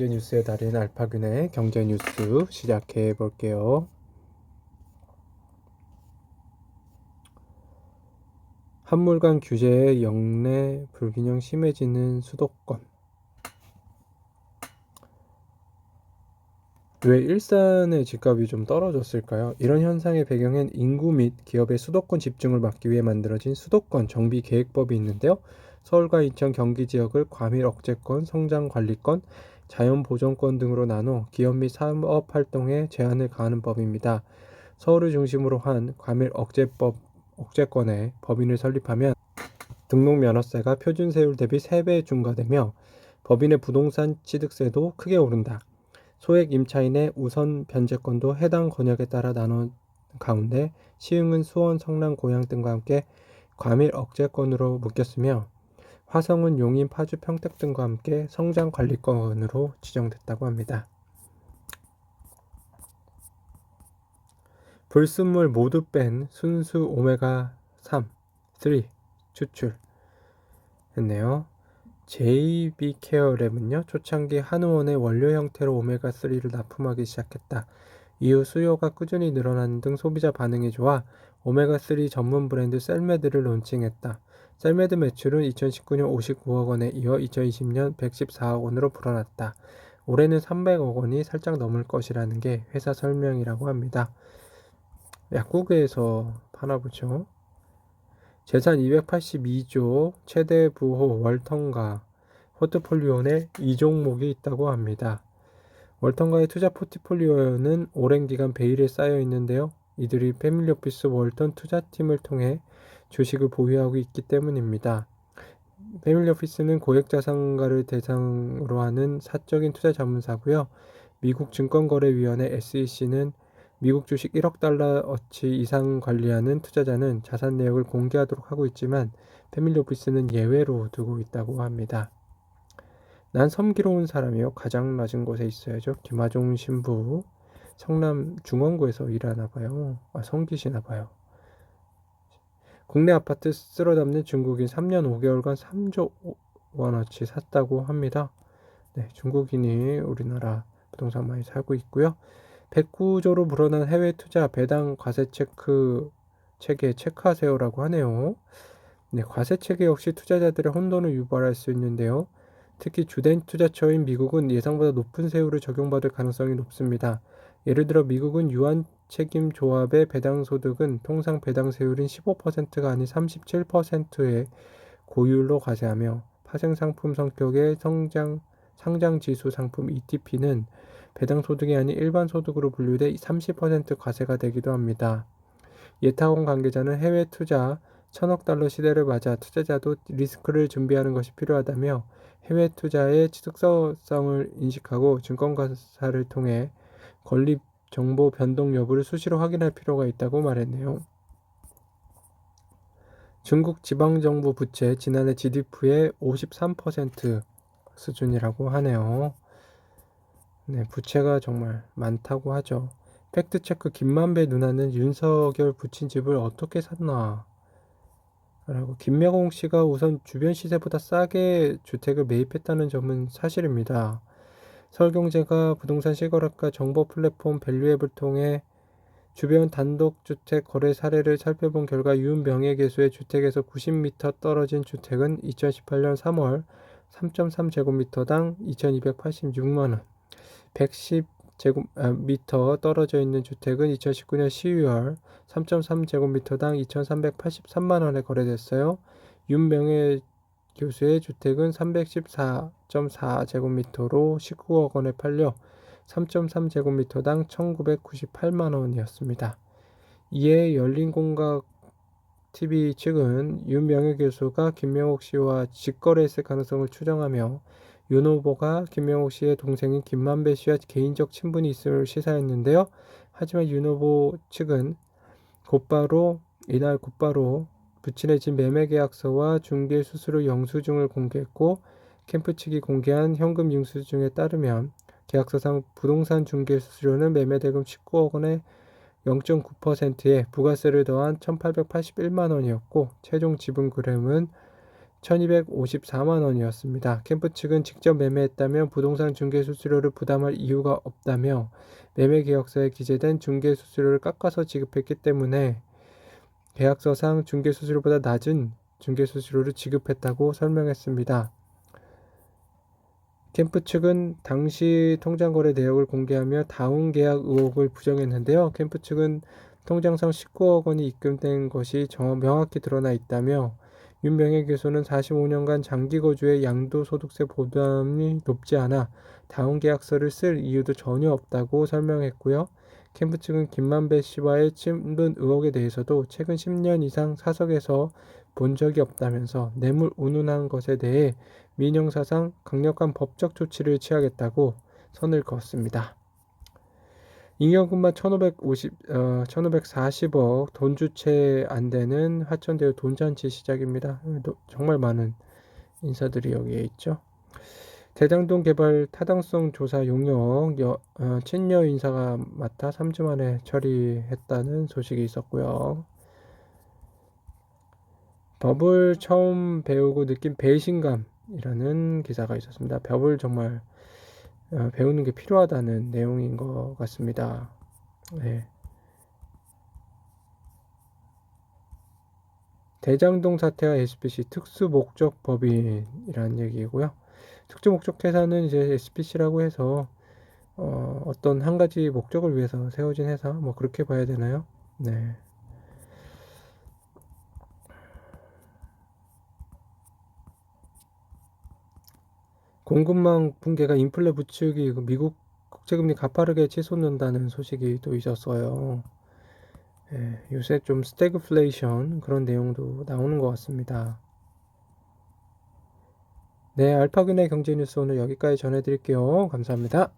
경제뉴스의 달인 알파균의 경제뉴스 시작해 볼게요. 한물 간 규제의 역내 불균형 심해지는 수도권. 왜 일산의 집값이 좀 떨어졌을까요? 이런 현상의 배경엔 인구 및 기업의 수도권 집중을 막기 위해 만들어진 수도권 정비 계획법이 있는데요. 서울과 인천, 경기 지역을 과밀 억제권, 성장 관리권, 자연 보전권 등으로 나눠 기업 및 사업 활동에 제한을 가하는 법입니다. 서울을 중심으로 한 과밀 억제권에 법인을 설립하면 등록 면허세가 표준 세율 대비 3배 중과되며 법인의 부동산 취득세도 크게 오른다. 소액 임차인의 우선 변제권도 해당 권역에 따라 나눈 가운데 시흥은 수원, 성남, 고양 등과 함께 과밀 억제권으로 묶였으며 화성은 용인, 파주, 평택 등과 함께 성장 관리권으로 지정됐다고 합니다. 불순물 모두 뺀 순수 오메가3, 3 추출했네요. JB케어랩은요, 초창기 한의원의 원료 형태로 오메가3를 납품하기 시작했다. 이후 수요가 꾸준히 늘어나는 등 소비자 반응이 좋아 오메가3 전문 브랜드 셀메드를 론칭했다. 셀메드 매출은 2019년 59억 원에 이어 2020년 114억 원으로 불어났다. 올해는 300억 원이 살짝 넘을 것이라는 게 회사 설명이라고 합니다. 약국에서 파나보죠. 재산 282조 최대 부호 월턴가 포트폴리오에 이 종목이 있다고 합니다. 월턴가의 투자 포트폴리오는 오랜 기간 베일에 쌓여 있는데요. 이들이 패밀리오피스 월턴 투자팀을 통해 주식을 보유하고 있기 때문입니다. 패밀리오피스는 고액자산가를 대상으로 하는 사적인 투자 자문사고요. 미국 증권거래위원회 SEC는 미국 주식 1억 달러어치 이상 관리하는 투자자는 자산 내역을 공개하도록 하고 있지만 패밀리오피스는 예외로 두고 있다고 합니다. 난 섬기러 온 사람이요. 가장 낮은 곳에 있어야죠. 김하종 신부 성남 중원구에서 일하나 봐요. 섬기시나 봐요. 국내 아파트 쓸어담는 중국인 3년 5개월간 3조 원어치 샀다고 합니다. 네, 중국인이 우리나라 부동산 많이 살고 있고요. 109조로 불어난 해외 투자 배당 과세 체계 체크하세요라고 하네요. 네, 과세 체계 역시 투자자들의 혼돈을 유발할 수 있는데요. 특히 주된 투자처인 미국은 예상보다 높은 세율을 적용받을 가능성이 높습니다. 예를 들어 미국은 유한 책임 조합의 배당 소득은 통상 배당 세율인 15%가 아닌 37%의 고율로 과세하며 파생상품 성격의 상장지수 상품 ETP는 배당 소득이 아닌 일반 소득으로 분류돼 30% 과세가 되기도 합니다. 예타원 관계자는 해외 투자 1000억 달러 시대를 맞아 투자자도 리스크를 준비하는 것이 필요하다며 해외 투자의 특성을 인식하고 증권가사를 통해 건립 정보 변동 여부를 수시로 확인할 필요가 있다고 말했네요. 중국 지방정부 부채 지난해 GDP의 53% 수준이라고 하네요. 네, 부채가 정말 많다고 하죠. 팩트체크 김만배 누나는 윤석열 부친집을 어떻게 샀나? 라고 김명홍 씨가 우선 주변 시세보다 싸게 주택을 매입했다는 점은 사실입니다. 서울경제가 부동산 실거래가 정보 플랫폼 밸류앱을 통해 주변 단독주택 거래 사례를 살펴본 결과 윤 명예교수의 주택에서 90m 떨어진 주택은 2018년 3월 3.3제곱미터당 2286만원, 110제곱미터 떨어져 있는 주택은 2019년 12월 3.3제곱미터당 2383만원에 거래됐어요. 윤 명예교수의 주택은 314.4제곱미터로 19억 원에 팔려 3.3제곱미터당 1998만원이었습니다. 이에 열린공각TV 측은 윤 명예교수가 김명옥 씨와 직거래했을 가능성을 추정하며 윤 후보가 김명옥 씨의 동생인 김만배 씨와 개인적 친분이 있음을 시사했는데요. 하지만 윤 후보 측은 이날 곧바로 부친해진 매매계약서와 중개수수료 영수증을 공개했고 캠프 측이 공개한 현금 영수증에 따르면 계약서상 부동산 중개수수료는 매매대금 19억 원의 0.9%에 부가세를 더한 1,881만 원이었고 최종 지분금은 1254만 원이었습니다. 캠프 측은 직접 매매했다면 부동산 중개 수수료를 부담할 이유가 없다며 매매 계약서에 기재된 중개 수수료를 깎아서 지급했기 때문에 계약서상 중개 수수료보다 낮은 중개 수수료를 지급했다고 설명했습니다. 캠프 측은 당시 통장 거래 내역을 공개하며 다운 계약 의혹을 부정했는데요. 캠프 측은 통장상 19억 원이 입금된 것이 명확히 드러나 있다며 윤명혜 교수는 45년간 장기 거주의 양도소득세 부담이 높지 않아 다운 계약서를 쓸 이유도 전혀 없다고 설명했고요. 캠프 측은 김만배 씨와의 친분 의혹에 대해서도 최근 10년 이상 사석에서 본 적이 없다면서 뇌물 운운한 것에 대해 민형사상 강력한 법적 조치를 취하겠다고 선을 그었습니다. 잉여금만 1540억, 돈 주체 안 되는 화천대유 돈잔치 시작입니다. 정말 많은 인사들이 여기에 있죠. 대장동 개발 타당성 조사 용역 친여 인사가 맡아 3주 만에 처리했다는 소식이 있었고요. 법을 처음 배우고 느낀 배신감이라는 기사가 있었습니다. 법을 정말 배우는 게 필요하다는 내용인 것 같습니다. 네. 대장동 사태와 SPC 특수목적법인이라는 얘기고요. 특수목적회사는 이제 SPC라고 해서 어떤 한 가지 목적을 위해서 세워진 회사, 뭐 그렇게 봐야 되나요? 네. 공급망 붕괴가 인플레 부추기, 미국 국제금리 가파르게 치솟는다는 소식이 또 있었어요. 예, 요새 좀 스태그플레이션 그런 내용도 나오는 것 같습니다. 네, 알파gün의 경제뉴스 오늘 여기까지 전해드릴게요. 감사합니다.